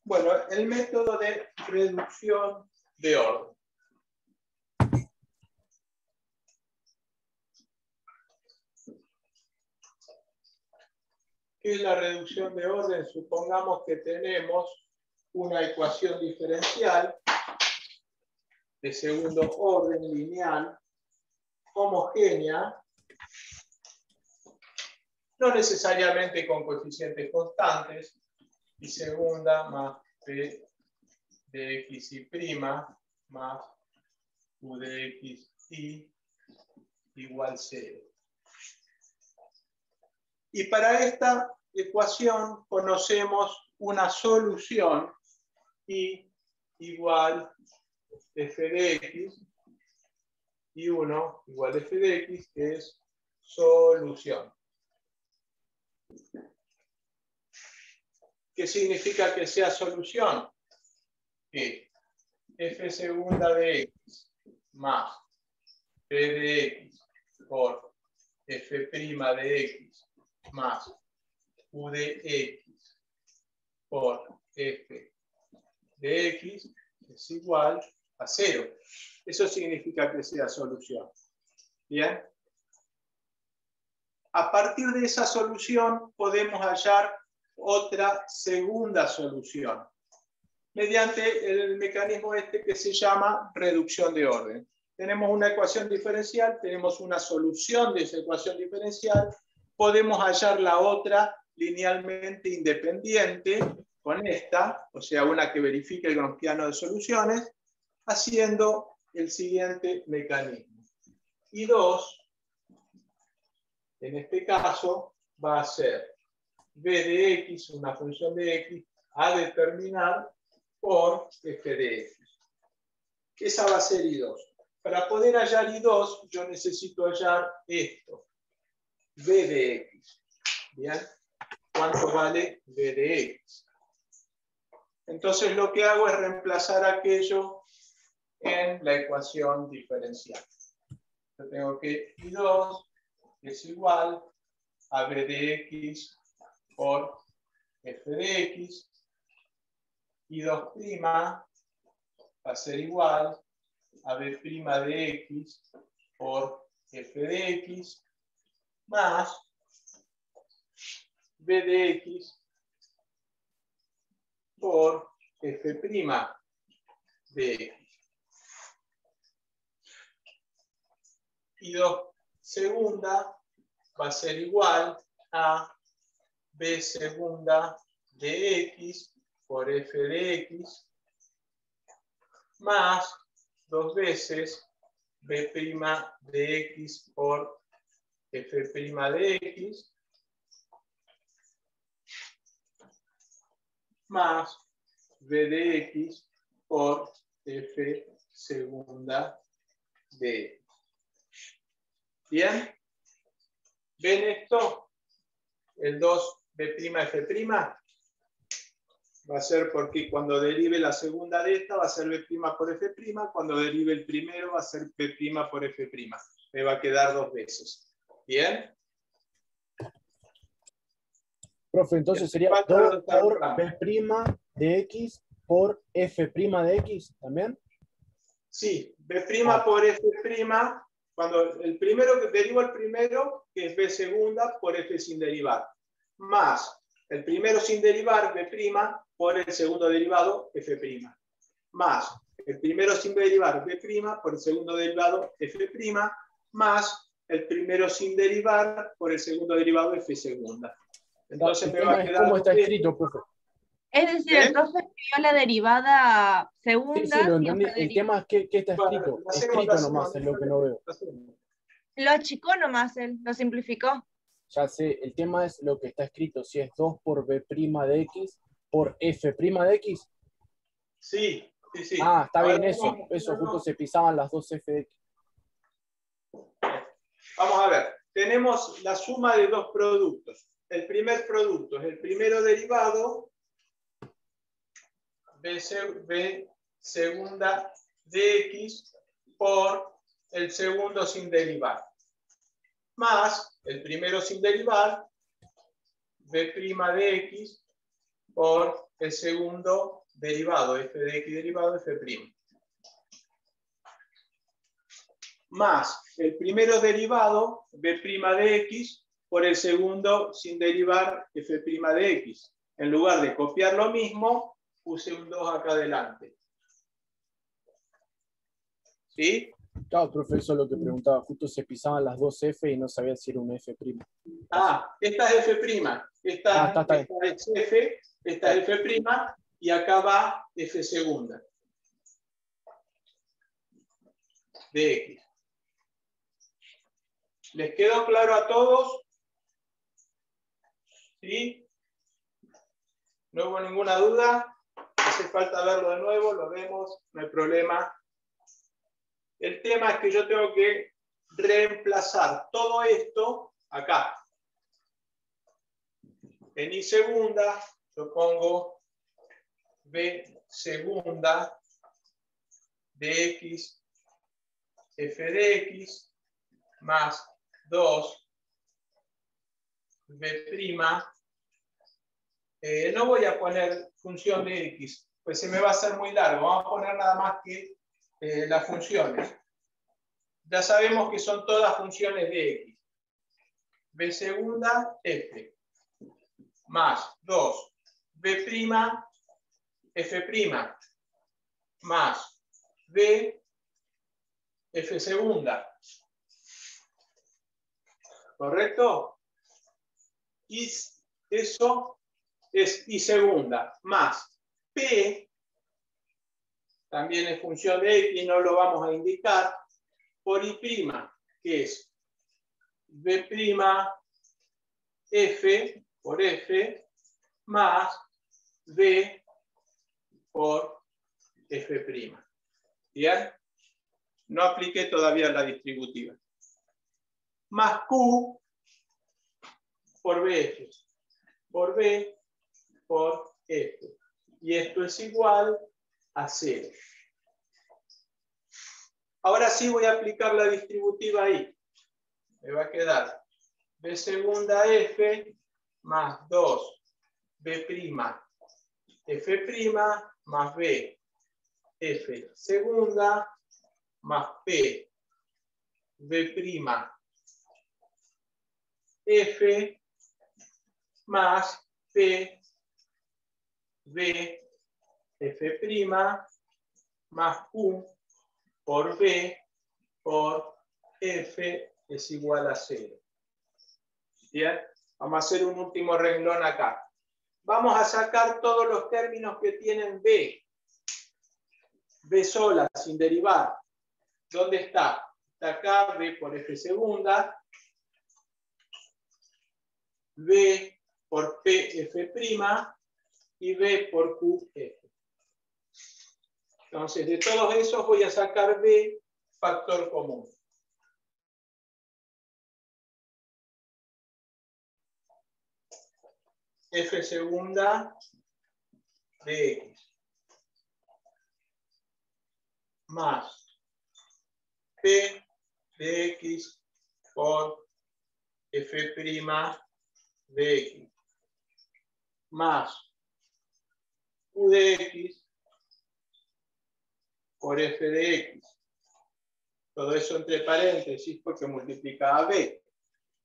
Bueno, el método de reducción de orden. ¿Qué es la reducción de orden? Supongamos que tenemos una ecuación diferencial de segundo orden lineal, homogénea, no necesariamente con coeficientes constantes, y segunda más p de x y prima más u de x y igual 0. Y para esta ecuación conocemos una solución y igual f de x y 1 igual f de x, que es solución. ¿Qué significa que sea solución? Que f segunda de x más p de x por f' de x más u de x por f de x es igual a 0. Eso significa que sea solución. ¿Bien? A partir de esa solución podemos hallar otra segunda solución mediante el mecanismo este que se llama reducción de orden. Tenemos una ecuación diferencial, tenemos una solución de esa ecuación diferencial, podemos hallar la otra linealmente independiente con esta, o sea, una que verifique el gronquiano de soluciones, haciendo el siguiente mecanismo. Y 2, en este caso, va a ser b de x, una función de x, a determinar por f de x. Esa va a ser I2. Para poder hallar I2, yo necesito hallar esto, b de x. ¿Bien? ¿Cuánto vale b de x? Entonces lo que hago es reemplazar aquello en la ecuación diferencial. Yo tengo que I2 es igual a b de x por f de x, y 2' va a ser igual a b' de x por f de x más b de x por f' de x. Y 2 segunda va a ser igual a b segunda de x por f de x más 2 veces b' de x por f' de x más b de x por f segunda de x. ¿Bien? ¿Ven esto? El 2b' f' va a ser porque cuando derive la segunda de esta va a ser b' por f', cuando derive el primero va a ser b' por f'. Me va a quedar 2 veces. ¿Bien? Profe, entonces sería 2 por b' de x por f' de x también. Sí, b' por f', cuando el primero que derivo el primero, que es b segunda por f sin derivar, más el primero sin derivar, b' por el segundo derivado, f', más el primero sin derivar, b' por el segundo derivado, f', más el primero sin derivar por el segundo derivado, f segunda. Entonces me va a quedar... ¿Cómo está escrito, profe? Es decir, el profe escribió la derivada segunda. Sí, lo entendí. El tema es que está escrito. Bueno, escrito nomás es lo que no veo. Lo achicó nomás él, lo simplificó. Ya sé, el tema es lo que está escrito. Si es 2 por b' de x por f' de x. Sí, sí, sí. Ah, está Ahora bien eso. Eso, justo se pisaban las dos f de x. Vamos a ver. Tenemos la suma de dos productos. El primer producto es el primero derivado, b segunda de x por el segundo sin derivar, más el primero sin derivar, b' de x por el segundo derivado f de x derivado f'. Más el primero derivado, b' de x, por el segundo sin derivar f' de x. En lugar de copiar lo mismo, puse un 2 acá adelante. ¿Sí? Claro, profesor, lo que preguntaba, justo se pisaban las dos F y no sabía si era un F'. Ah, esta es f'. Esta es f, esta es f', y acá va f segunda de x. ¿Les quedó claro a todos? ¿Sí? ¿No hubo ninguna duda? Hace falta verlo de nuevo, lo vemos, no hay problema. El tema es que yo tengo que reemplazar todo esto acá. En y segunda, yo pongo b segunda de x, f de x, más 2 b'. No voy a poner función de x, pues se me va a hacer muy largo. Vamos a poner nada más que las funciones. Ya sabemos que son todas funciones de x. b segunda, f, más 2 b', f', más b, f segunda. ¿Correcto? Y eso es y segunda, más p, también es función de x, no lo vamos a indicar, por y', que es b', f por f, más b por f'. ¿Bien? No apliqué todavía la distributiva. Más q por bf, por b por f. Y esto es igual a 0. Ahora sí voy a aplicar la distributiva ahí. Me va a quedar b segunda f más 2 b' f' más b f segunda más p b' f más p b f' más q por b por f es igual a 0. Bien, vamos a hacer un último renglón acá. Vamos a sacar todos los términos que tienen b. B sola, sin derivar. ¿Dónde está? Está acá, b por f segunda, b por pf' y b por qf. Entonces, de todos esos voy a sacar b factor común. F segunda de x más p de x por f' de x más q de x por f de x. Todo eso entre paréntesis porque multiplica a b.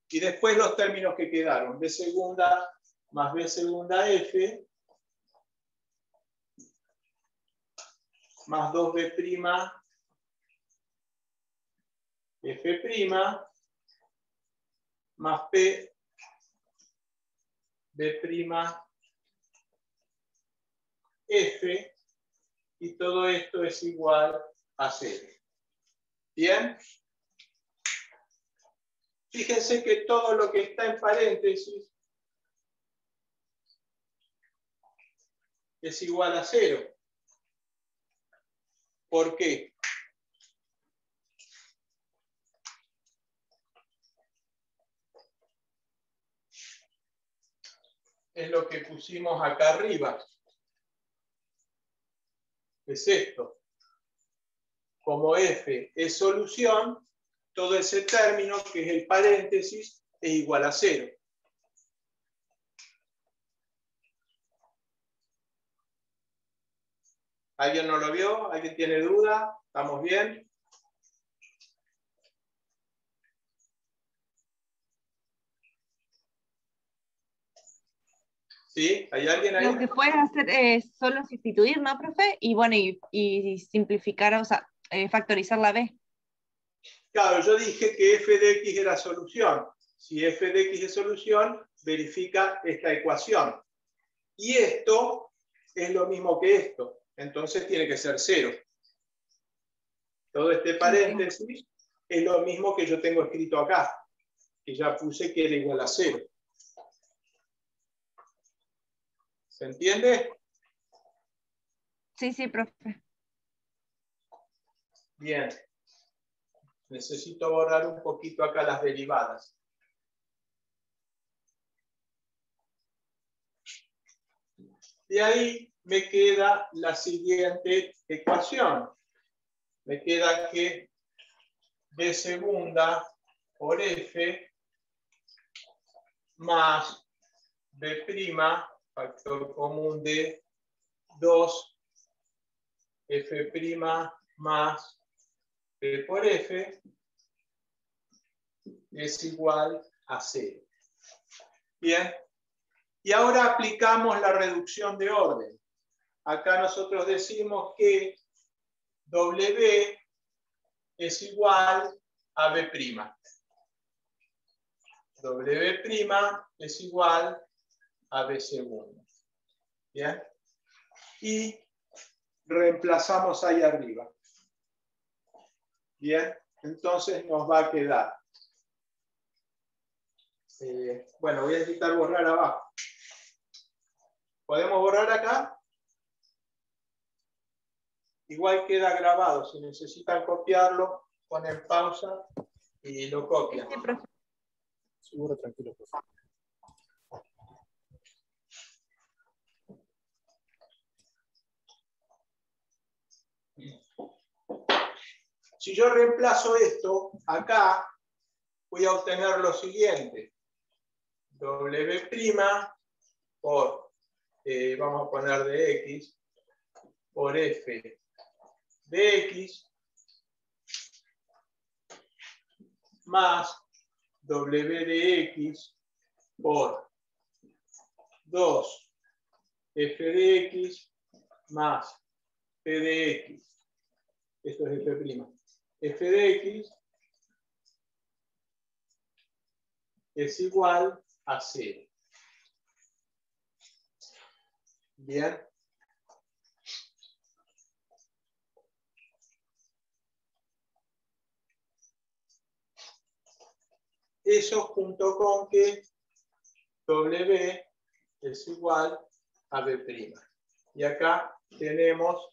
Y después los términos que quedaron. B segunda más b segunda f más 2b' f' más p b' f, y todo esto es igual a 0. ¿Bien? Fíjense que todo lo que está en paréntesis es igual a 0. ¿Por qué? Es lo que pusimos acá arriba. Es esto. Como f es solución, todo ese término, que es el paréntesis, es igual a 0. ¿Alguien no lo vio? ¿Alguien tiene duda? ¿Estamos bien? ¿Sí? ¿Hay alguien ahí? Lo que puedes hacer es solo sustituir, ¿no, profe? Y bueno, y simplificar, o sea, factorizar la b. Claro, yo dije que f de x era solución. Si f de x es solución, verifica esta ecuación. Y esto es lo mismo que esto. Entonces tiene que ser 0. Todo este paréntesis es lo mismo que yo tengo escrito acá, que ya puse que era igual a 0. ¿Se entiende? Sí, sí, profe. Bien. Necesito borrar un poquito acá las derivadas. De ahí me queda la siguiente ecuación. Me queda que b segunda por f más b', factor común de 2, f' más b por f, es igual a 0. Bien. Y ahora aplicamos la reducción de orden. Acá nosotros decimos que W es igual a B'. W' es igual a B segundo. ¿Bien? Y reemplazamos ahí arriba. Bien, entonces nos va a quedar. Bueno, voy a necesitar borrar abajo. ¿Podemos borrar acá? Igual queda grabado. Si necesitan copiarlo, ponen pausa y lo copian. Sí, profe. Seguro, tranquilo, profe. Si yo reemplazo esto acá, voy a obtener lo siguiente. W' por, vamos a poner de x, por f de x, más W de x por 2 f de x más p de x. Esto es f'. F de x es igual a 0. Bien. Eso junto con que W es igual a B'. Y acá tenemos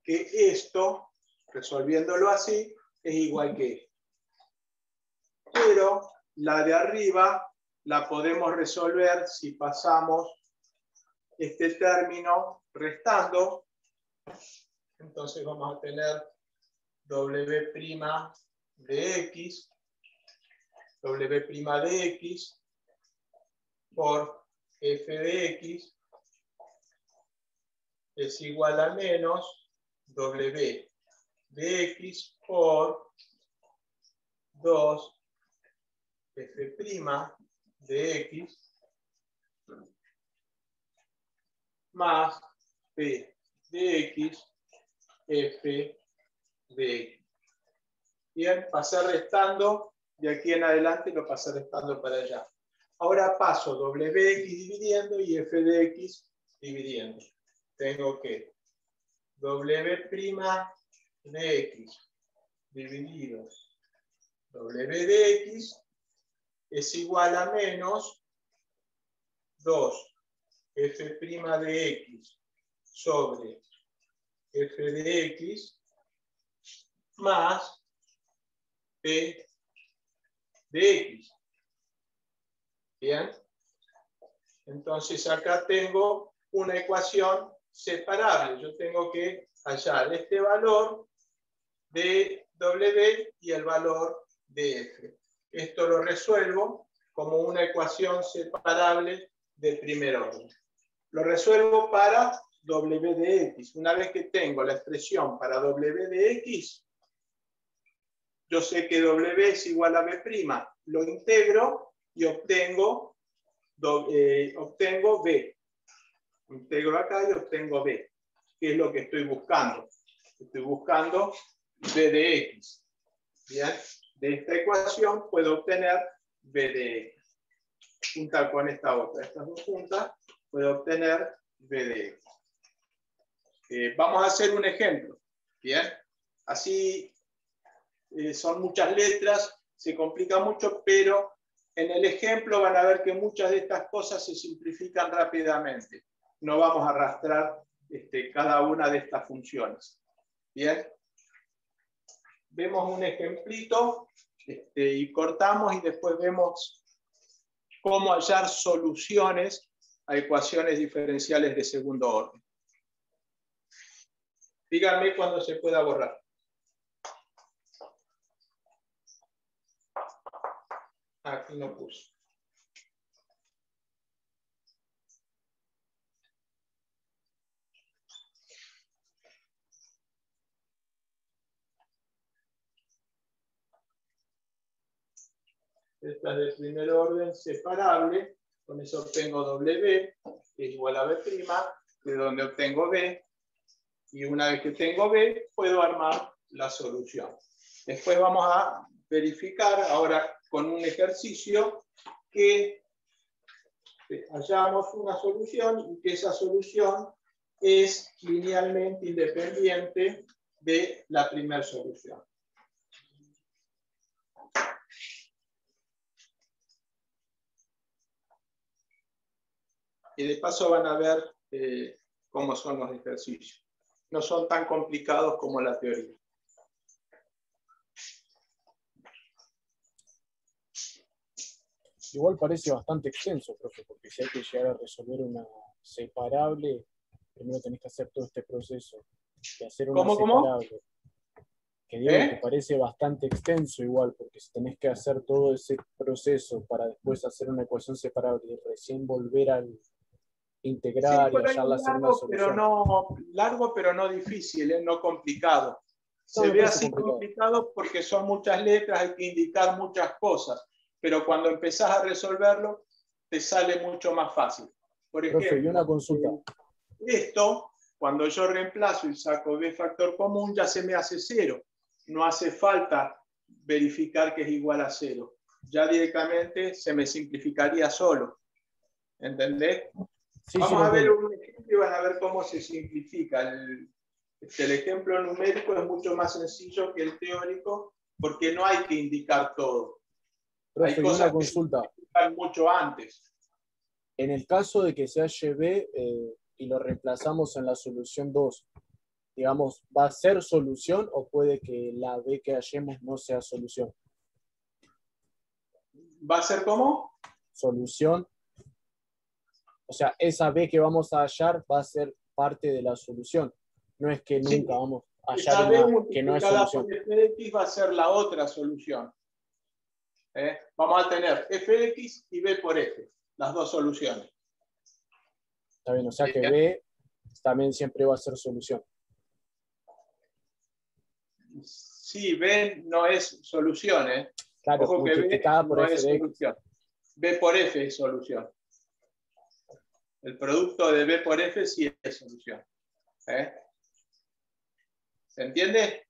que esto, resolviéndolo así, es igual que esto. Pero la de arriba la podemos resolver si pasamos este término restando. Entonces vamos a tener W' de x, W' de x por f de x es igual a menos W de x por 2 f' de x más p de x f de x. Bien, pasé restando, de aquí en adelante lo pasé restando para allá. Ahora paso Wx dividiendo y f de x dividiendo. Tengo que W' de x dividido W de x es igual a menos 2 f' de x sobre f de x más p de x. Bien. Entonces acá tengo una ecuación separable. Yo tengo que hallar este valor de W y el valor de F. Esto lo resuelvo como una ecuación separable de primer orden. Lo resuelvo para W de X. Una vez que tengo la expresión para W de X, yo sé que W es igual a B'. Lo integro y obtengo B. Integro acá y obtengo B. ¿Qué es lo que estoy buscando? Estoy buscando B de X. ¿Bien? De esta ecuación puedo obtener B de X. Juntar con esta otra. Estas dos juntas, puedo obtener B de X. Vamos a hacer un ejemplo. ¿Bien? Así son muchas letras, se complica mucho, pero en el ejemplo van a ver que muchas de estas cosas se simplifican rápidamente. No vamos a arrastrar cada una de estas funciones. Bien. Vemos un ejemplito y cortamos y después vemos cómo hallar soluciones a ecuaciones diferenciales de segundo orden. Díganme cuándo se pueda borrar. Aquí no puse. Esta es de primer orden separable. Con eso obtengo W, que es igual a B', de donde obtengo B. Y una vez que tengo B, puedo armar la solución. Después vamos a verificar ahora con un ejercicio que hallamos una solución y que esa solución es linealmente independiente de la primera solución. Y de paso van a ver cómo son los ejercicios. No son tan complicados como la teoría. Igual parece bastante extenso, profe, porque si hay que llegar a resolver una separable, primero tenés que hacer todo este proceso. Y hacer una separable. Que digo que parece bastante extenso igual, porque si tenés que hacer todo ese proceso para después hacer una ecuación separable y recién volver al integrar, sí, y hallar la segunda solución. Largo, pero no difícil, no complicado. Se ve así complicado porque son muchas letras, hay que indicar muchas cosas, pero cuando empezás a resolverlo, te sale mucho más fácil. Por ejemplo, profe, y una consulta. Esto, cuando yo reemplazo y saco B factor común, ya se me hace 0. No hace falta verificar que es igual a 0. Ya directamente se me simplificaría solo. ¿Entendés? Sí, vamos a ver un ejemplo y van a ver cómo se simplifica. El ejemplo numérico es mucho más sencillo que el teórico porque no hay que indicar todo. Profe, hay cosas una consulta. Que se indican mucho antes. En el caso de que sea HB y lo reemplazamos en la solución 2, digamos, ¿va a ser solución o puede que la B que hallemos no sea solución? ¿Va a ser cómo? Solución. O sea, esa B que vamos a hallar va a ser parte de la solución. No es que nunca vamos a hallar una que no es solución. Por f de x va a ser la otra solución. Vamos a tener f de x y b por f, las dos soluciones. Está bien, o sea que B también siempre va a ser solución. Sí, B no es solución. Claro, ojo que B no es solución. B por f es solución. El producto de B por f sí es solución. ¿Se entiende?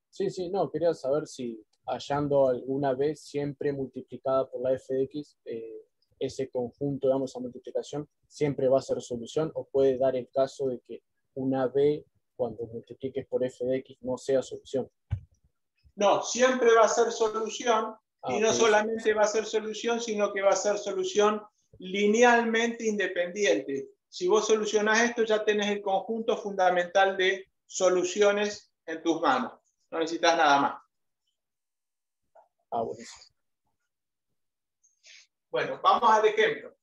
Sí, sí, no, quería saber si hallando alguna B siempre multiplicada por la f de x, ese conjunto, digamos, esa multiplicación, siempre va a ser solución, o puede dar el caso de que una B, cuando multipliques por f de x, no sea solución. No, siempre va a ser solución, y no solamente va a ser solución, sino que va a ser solución linealmente independiente. Si vos solucionás esto, ya tenés el conjunto fundamental de soluciones en tus manos. No necesitas nada más. Buenísimo. Bueno, vamos al ejemplo.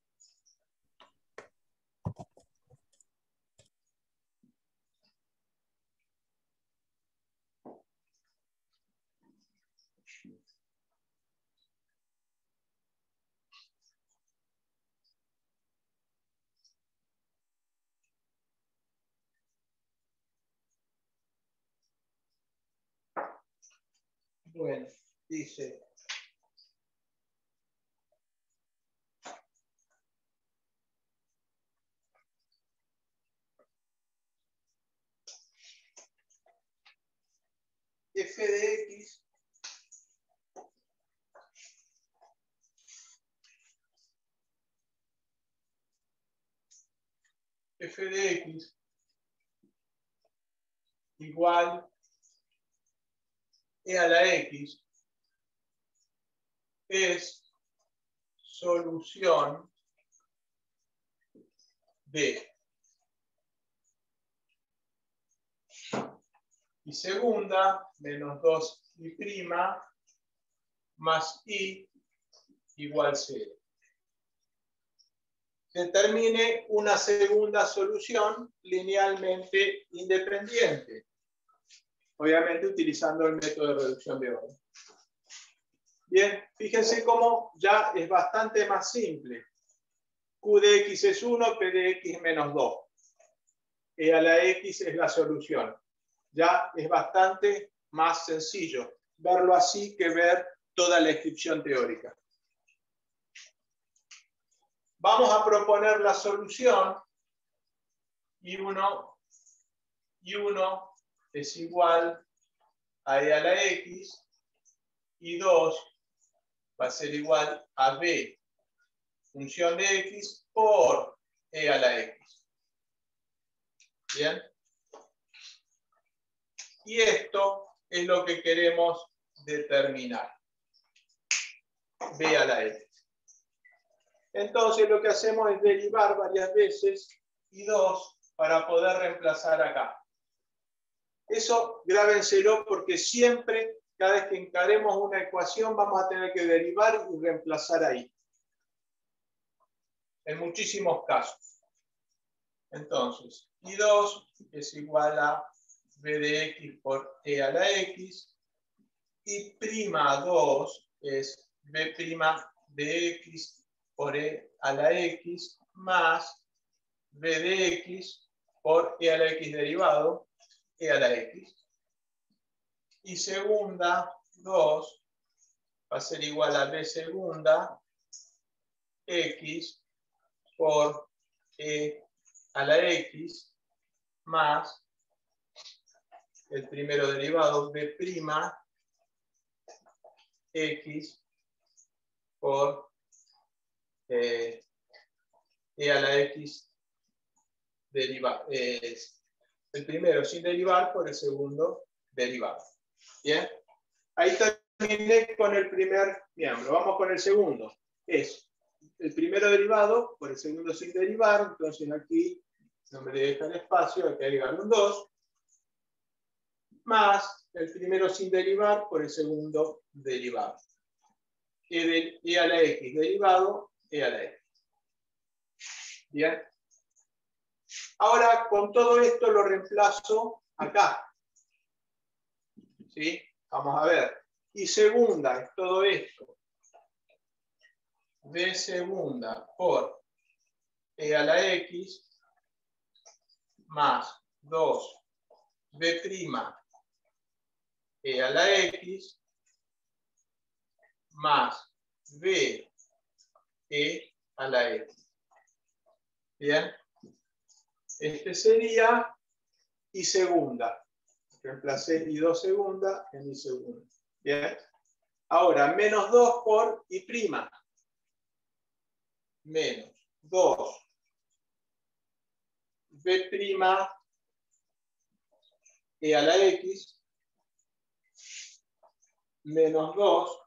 Bueno, dice. F de X igual E a la X es solución de. Y segunda, menos 2i' más i igual 0. Determine una segunda solución linealmente independiente. Obviamente utilizando el método de reducción de orden. Bien, fíjense cómo ya es bastante más simple. Q de X es 1, P de X menos 2. E a la X es la solución. Ya es bastante más sencillo verlo así que ver toda la descripción teórica. Vamos a proponer la solución I1 es igual a E a la X, I2 va a ser igual a B función de X por E a la X. ¿Bien? Y esto es lo que queremos determinar. B a la X. Entonces lo que hacemos es derivar varias veces I2 para poder reemplazar acá. Eso grábenselo porque siempre, cada vez que encaremos una ecuación, vamos a tener que derivar y reemplazar ahí. En muchísimos casos. Entonces, I2 es igual a B de X por E a la X. Y prima 2 es B' de X por E a la X más B de X por E a la X derivado, E a la X. Y segunda 2 va a ser igual a B segunda X por E a la X más el primero derivado B' X por E a la X derivado. El primero sin derivar por el segundo derivado. ¿Bien? Ahí terminé con el primer miembro. Vamos con el segundo. Es el primero derivado por el segundo sin derivar. Entonces aquí no me deja el espacio, hay que agregar un 2. Más el primero sin derivar por el segundo derivado. E a la X derivado, E a la X. Bien. Ahora, con todo esto lo reemplazo acá. ¿Sí? Vamos a ver. Y segunda es todo esto. B segunda por E a la X más 2 B' E a la X más B E a la X. Bien. Este sería I segunda. Reemplacé I2 segunda en I segunda. Bien. Ahora, menos 2 por I'. Menos 2 B' E a la X menos 2,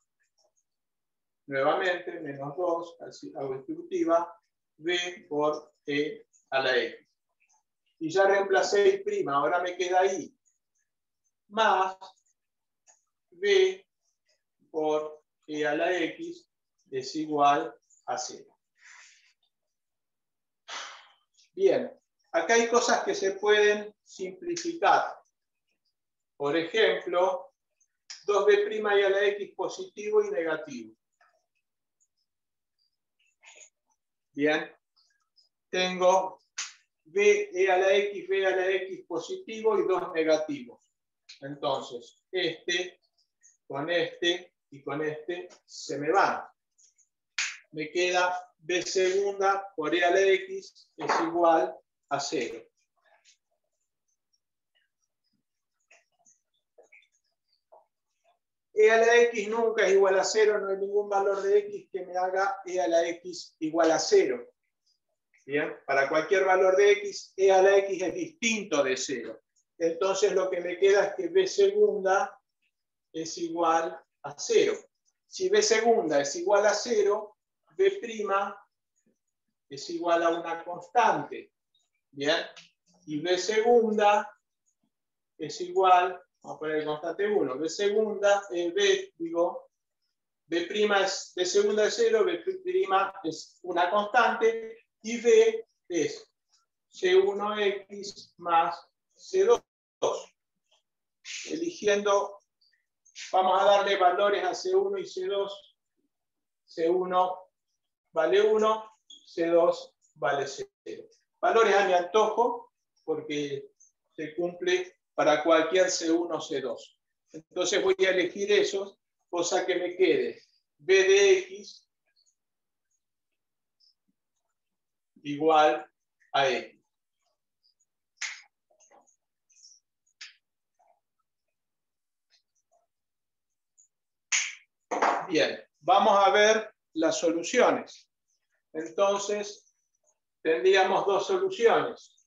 nuevamente, menos 2, así hago distributiva, B por E a la X. Y ya reemplacé I', ahora me queda I, más B por E a la X es igual a 0. Bien, acá hay cosas que se pueden simplificar. Por ejemplo, 2B' y a la X positivo y negativo. Bien, tengo B a la X positivo y 2 negativos. Entonces, este con este y con este se me van. Me queda b segunda por e a la x es igual a 0. E a la x nunca es igual a 0, no hay ningún valor de x que me haga e a la x igual a 0. Bien, para cualquier valor de x, e a la x es distinto de 0. Entonces lo que me queda es que b segunda es igual a 0. Si b segunda es igual a 0, b' es igual a una constante. Bien, y b segunda es igual, vamos a poner constante 1, b segunda, b es b segunda es 0, b' es una constante, y b es C1x más C2. Eligiendo, vamos a darle valores a C1 y C2. C1 vale 1, C2 vale 0. Valores a mi antojo, porque se cumple para cualquier C1 o C2. Entonces voy a elegir esos, cosa que me quede b de x igual a x. Bien, vamos a ver las soluciones. Entonces, tendríamos dos soluciones.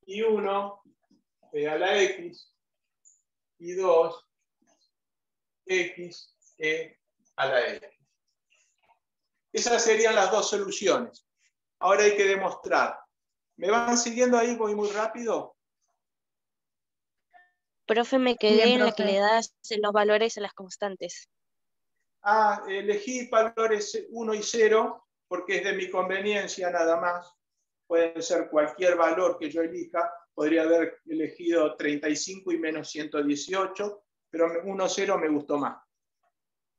Y 1, e a la x, y 2, x, e a la x. Esas serían las dos soluciones. Ahora hay que demostrar. ¿Me van siguiendo ahí? Voy muy rápido. Profe, me quedé en la que le das los valores a las constantes. Elegí valores 1 y 0 porque es de mi conveniencia nada más. Pueden ser cualquier valor que yo elija. Podría haber elegido 35 y menos 118, pero 1, 0 me gustó más.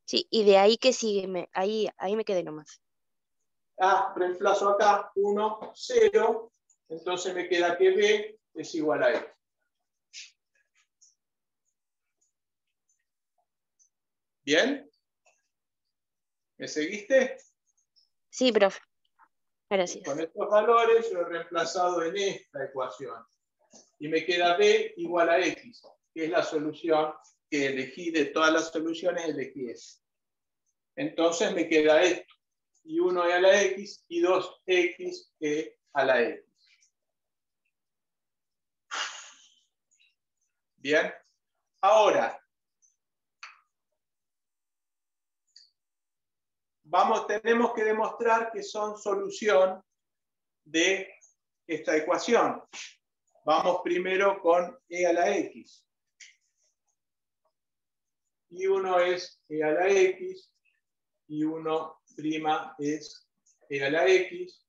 Sí, y de ahí que sigue, ahí me quedé nomás. Reemplazo acá 1, 0, entonces me queda que b es igual a x. ¿Bien? ¿Me seguiste? Sí, profe. Gracias. Con estos valores lo he reemplazado en esta ecuación. Y me queda b igual a x, que es la solución que elegí de todas las soluciones, elegí esta. Entonces me queda esto. Y 1 e a la x y 2x e a la x. Bien. Ahora, tenemos que demostrar que son solución de esta ecuación. Vamos primero con e a la x. Y 1 es e a la x, y 1' es e a la x,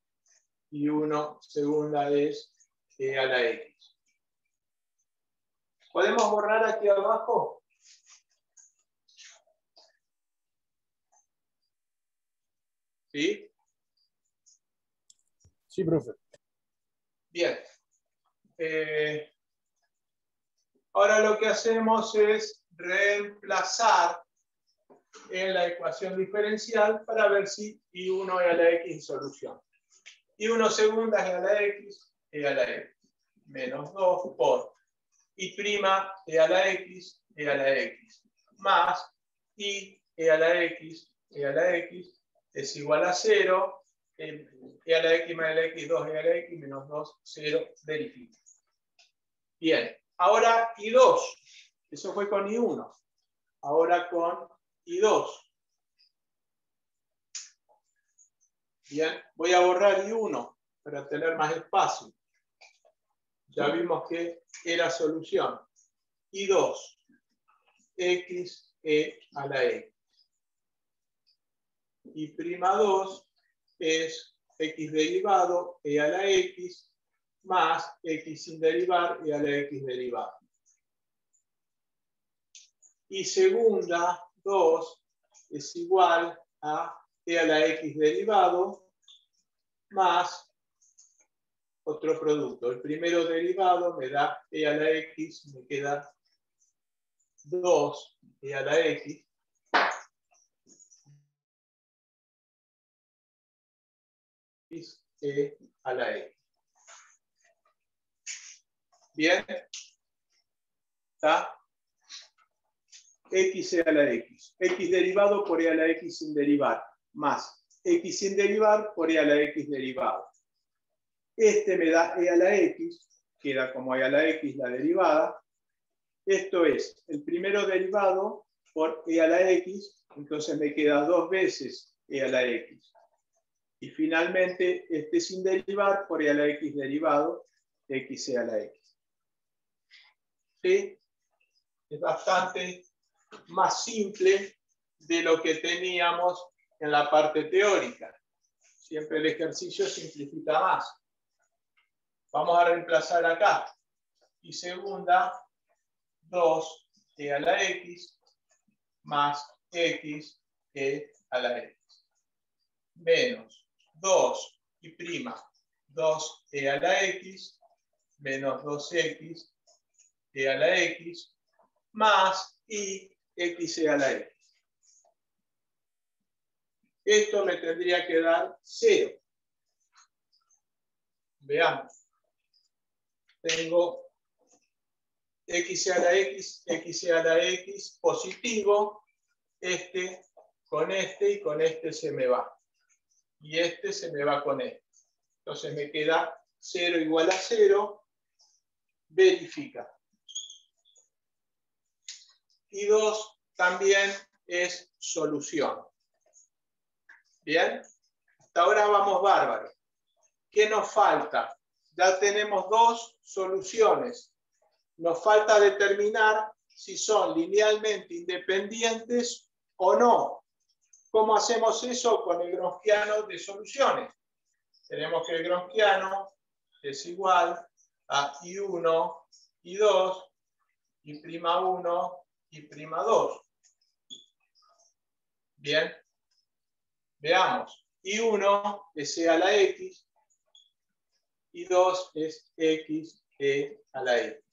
y 1 segunda es e a la x. ¿Podemos borrar aquí abajo? ¿Sí? Sí, profe. Bien. Ahora lo que hacemos es reemplazar en la ecuación diferencial para ver si I1 e a la x es solución. I1 segunda es e a la x, e a la x. Menos 2 por I' e a la x, e a la x. Más I e a la x, e a la x es igual a 0. E a la x más e a la x, 2 e a la x, menos 2, 0, verifica. Bien, ahora I2. Eso fue con I1. Ahora con I2. Bien, voy a borrar I1 para tener más espacio. Ya vimos que era solución. I2, x e a la x. I'2 es x derivado e a la x más x sin derivar e a la x derivada. Y segunda 2 es igual a e a la x derivado más otro producto. El primero derivado me da e a la x, me queda 2e a la x e a la x. Bien, ¿está? X e a la x. X derivado por e a la x sin derivar, más x sin derivar por e a la x derivado. Este me da e a la x, queda como e a la x la derivada. Esto es el primero derivado por e a la x, entonces me queda 2 veces e a la x. Y finalmente este sin derivar por e a la x derivado, x e a la x. ¿Sí? Es bastante más simple de lo que teníamos en la parte teórica. Siempre el ejercicio simplifica más. Vamos a reemplazar acá. Y segunda, 2e a la x más x e a la x. Menos 2 y prima 2e a la x menos 2x e a la x más y x e a la x. Esto me tendría que dar 0. Veamos. Tengo x e a la x e a la x positivo. Este con este y con este se me va. Y este se me va con este. Entonces me queda 0 igual a 0. Verifica. Y 2 también es solución. Bien, hasta ahora vamos bárbaro. ¿Qué nos falta? Ya tenemos 2 soluciones. Nos falta determinar si son linealmente independientes o no. ¿Cómo hacemos eso con el gronskiano de soluciones? Tenemos que el gronskiano es igual a I1, I2, I'1 y I'2. Bien. Veamos. I1 es e a la x. I2 es x e a la x.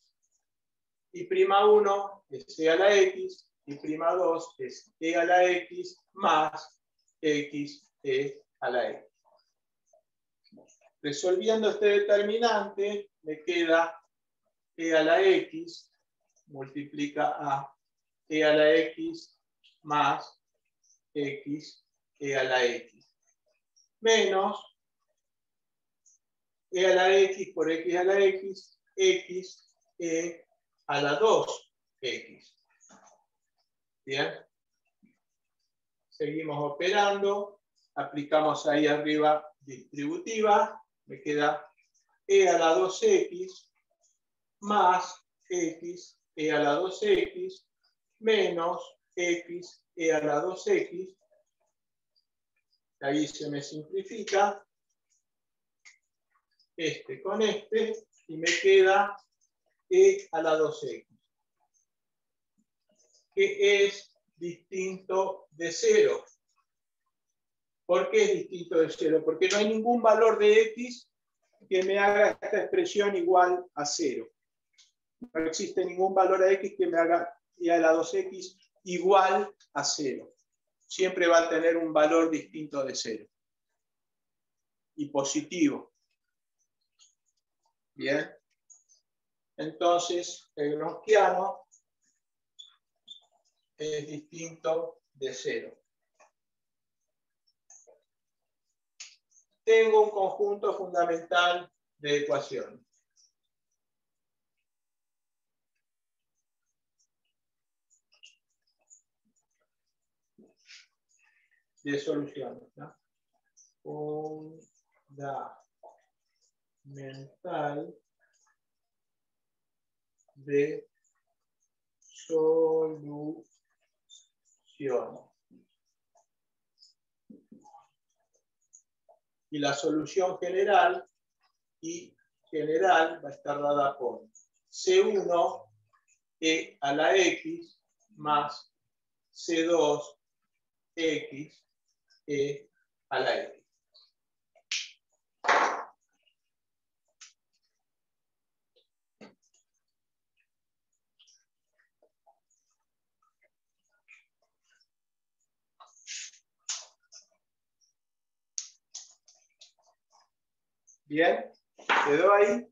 I'1 es e a la x. I'2 es e a la x más x e a la x. Resolviendo este determinante, me queda e a la x multiplica a e a la x más x e a la x. Menos e a la x por x a la x, x e a la 2x. Bien. Seguimos operando. Aplicamos ahí arriba distributiva. Me queda e a la 2x más x e a la 2x menos x e a la 2x. Ahí se me simplifica este con este y me queda e a la 2x, que es distinto de 0. ¿Por qué es distinto de 0? Porque no hay ningún valor de x que me haga esta expresión igual a 0. No existe ningún valor de x que me haga e a la 2x igual a 0. Siempre va a tener un valor distinto de 0. Y positivo. Bien. Entonces, el gronskiano es distinto de 0. Tengo un conjunto fundamental de ecuaciones. De soluciones, ¿no? Fundamental de solución. Y la solución general va a estar dada por C1 e a la x más C2 x e a la x. Bien, quedó ahí.